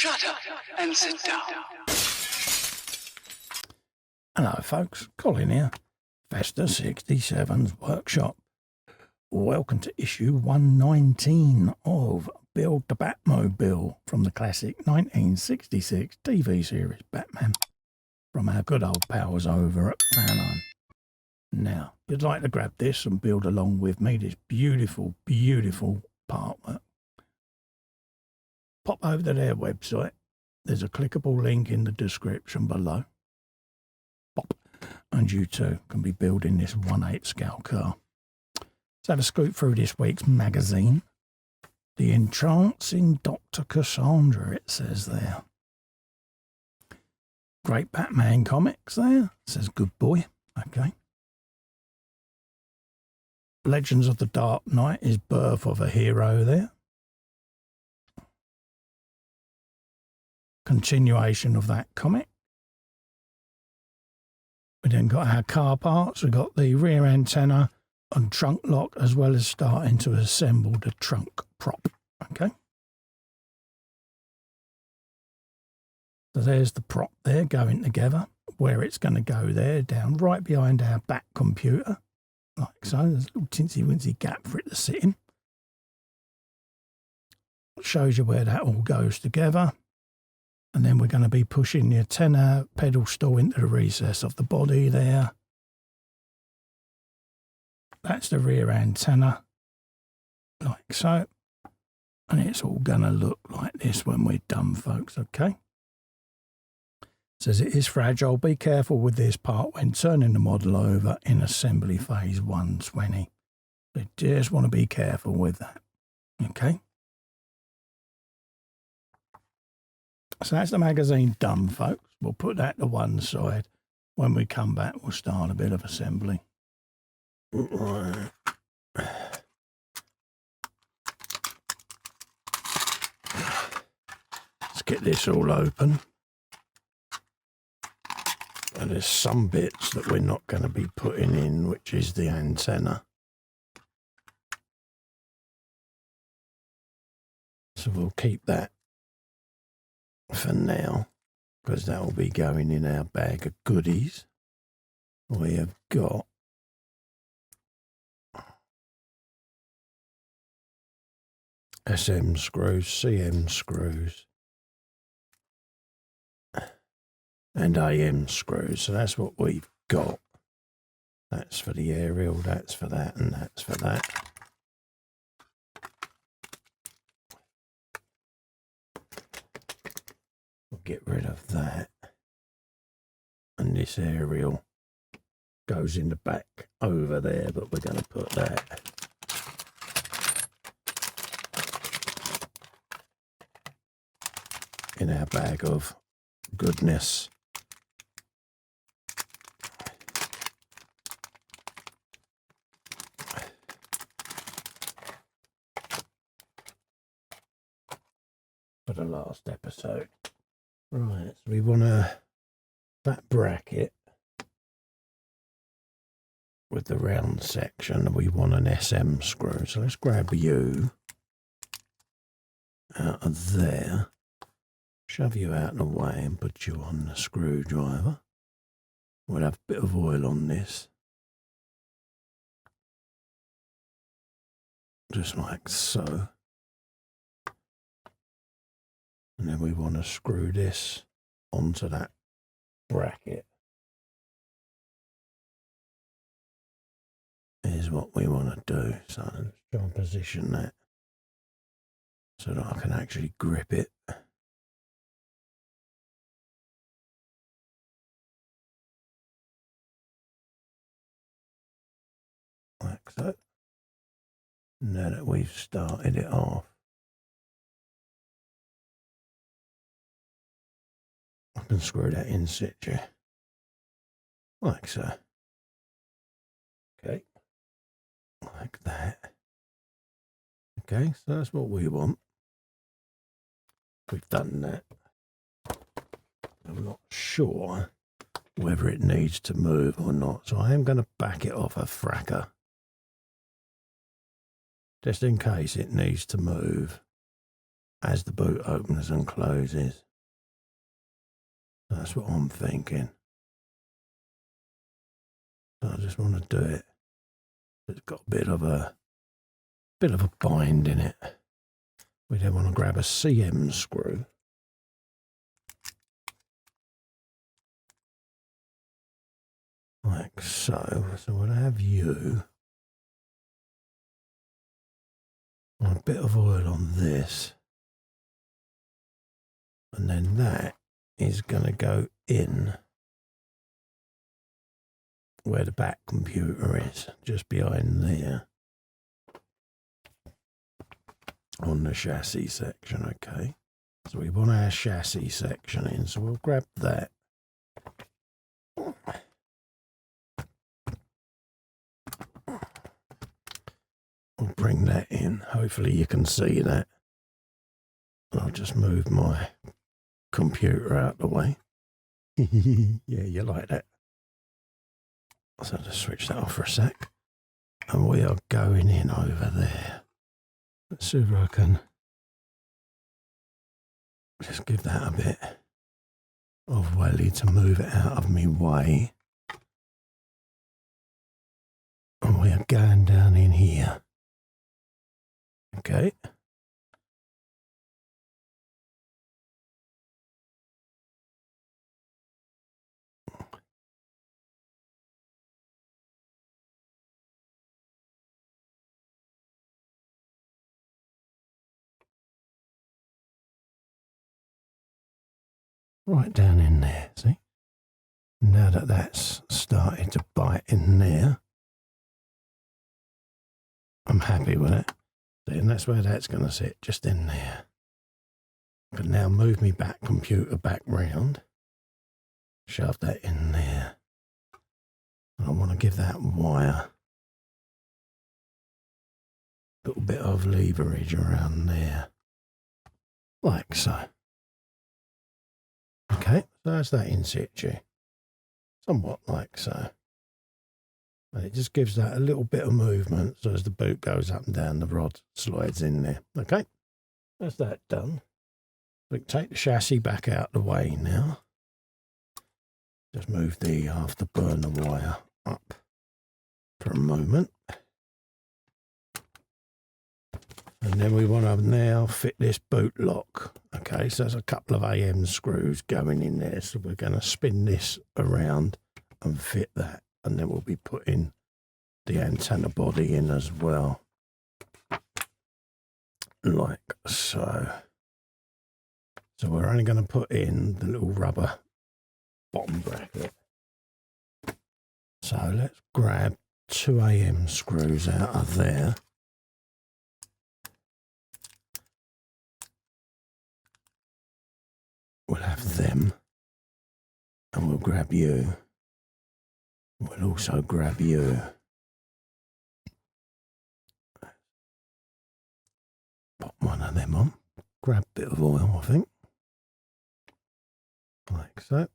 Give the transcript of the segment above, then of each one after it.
Shut up and sit down. Hello folks, Colin here, Festa 67's workshop. Welcome to issue 119 of Build the Batmobile from the classic 1966 TV series Batman from our good old pals over at Fanhome. Now, if you'd like to grab this and build along with me this beautiful, beautiful Partwork, pop over to their website. There's a clickable link in the description below. Pop, and you too can be building this 1/8 scale car. Let's have a scoot through this week's magazine. The Entrancing Dr. Cassandra, it says there. Great Batman comics there. It says good boy. Okay. Legends of the Dark Knight is Birth of a Hero there. Continuation of that comic. We then got our car parts. We got the rear antenna and trunk lock, as well as starting to assemble the trunk prop. Okay. So there's the prop there going together. Where it's going to go there, down right behind our back computer. Like so. There's a little tinsy-wincy gap for it to sit in. Shows you where that all goes together. And then we're going to be pushing the antenna pedestal into the recess of the body there. That's the rear antenna, like so. And it's all going to look like this when we're done, folks, okay? It says it is fragile. Be careful with this part when turning the model over in assembly phase 120. You just want to be careful with that, okay? So that's the magazine done, folks. We'll put that to one side. When we come back, we'll start a bit of assembly. Right. Let's get this all open. And there's some bits that we're not going to be putting in, which is the antenna. So we'll keep that for now, because that will be going in our bag of goodies. We have got SM screws, CM screws, and AM screws. So that's what we've got. That's for the aerial, that's for that, and that's for that. We'll get rid of that. And this aerial goes in the back over there, but we're going to put that in our bag of goodness. For the last episode. Right, so we want that bracket with the round section. We want an SM screw. So let's grab you out of there, shove you out of the way and put you on the screwdriver. We'll have a bit of oil on this. Just like so. And then we want to screw this onto that bracket. Is what we want to do. So let's try and position that so that I can actually grip it. Like so. Now that we've started it off, I can screw that in situ, like so. Okay, like that. Okay, so that's what we want. We've done that. I'm not sure whether it needs to move or not, so I am going to back it off a fracker, just in case it needs to move. as the boot opens and closes. That's what I'm thinking. So I just want to do it. It's got a bit of a bind in it. We then want to grab a CM screw. Like so. So we'll have you. A bit of oil on this. And then that is going to go in where the back computer is, just behind there. On the chassis section, okay. So we want our chassis section in, so we'll grab that. We'll bring that in. Hopefully you can see that. I'll just move my computer out the way. Yeah, you like that. So just switch that off for a sec. And we are going in over there. Let's see if I can just give that a bit of welly to move it out of me way. And we are going down in here. Okay. Right down in there, see? Now that that's started to bite in there, I'm happy with it. And that's where that's going to sit, just in there. I can now move me back computer back round, shove that in there. And I want to give that wire a little bit of leverage around there, like so. Okay, so that's that in situ, somewhat like so. And it just gives that a little bit of movement, so as the boot goes up and down, the rod slides in there. Okay, that's that done. We can take the chassis back out the way now. Just move the afterburner wire up for a moment. And then we want to now fit this boot lock. Okay, so there's a couple of AM screws going in there. So we're going to spin this around and fit that. And then we'll be putting the antenna body in as well. Like so. So we're only going to put in the little rubber bottom bracket. So let's grab 2 AM screws out of there. We'll have them, and we'll grab you. We'll also grab you. Pop one of them on. Grab a bit of oil, I think. Like so.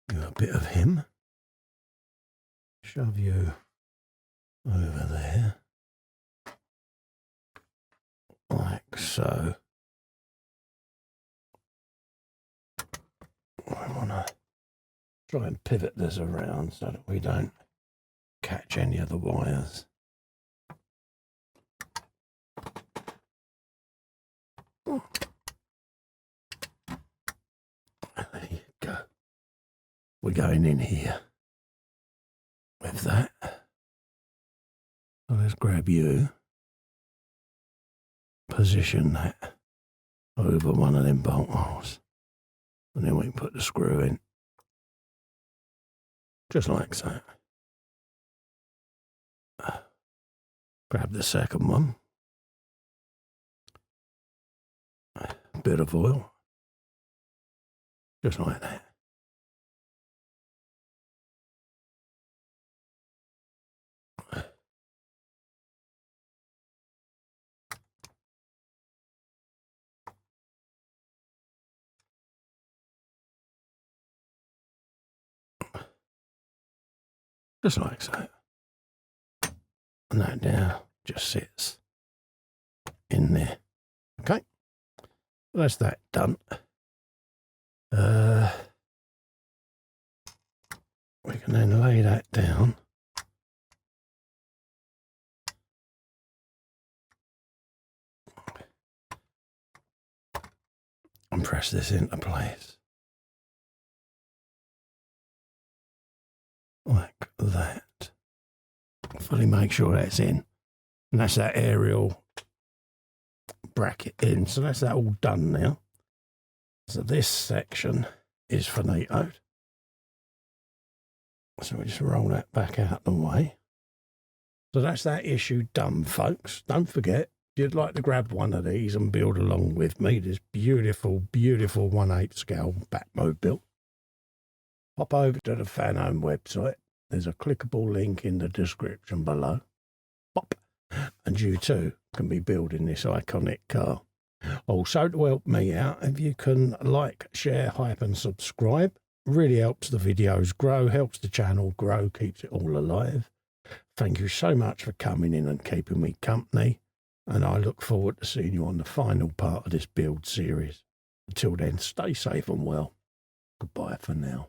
Do a bit of him. Shove you over there. Like so. I want to try and pivot this around so that we don't catch any of the wires. There you go. We're going in here with that. So let's grab you. Position that over one of them bolt holes. And then we can put the screw in. Just like so. Grab the second one. A bit of oil. Just like that. Just like so. And that now just sits in there. Okay. That's that done. We can then lay that down. And press this into place. Like that. Fully make sure that's in. And that's that aerial bracket in. So that's that all done now. So this section is finitoed. So we just roll that back out the way. So that's that issue done, folks. Don't forget, if you'd like to grab one of these and build along with me, this beautiful, beautiful 1/8 scale Batmobile, hop over to the Fanhome website. There's a clickable link in the description below. Pop, and you too can be building this iconic car. Also, to help me out, if you can like, share, hype and subscribe, really helps the videos grow, helps the channel grow, keeps it all alive. Thank you so much for coming in and keeping me company, and I look forward to seeing you on the final part of this build series. Until then, stay safe and well. Goodbye for now.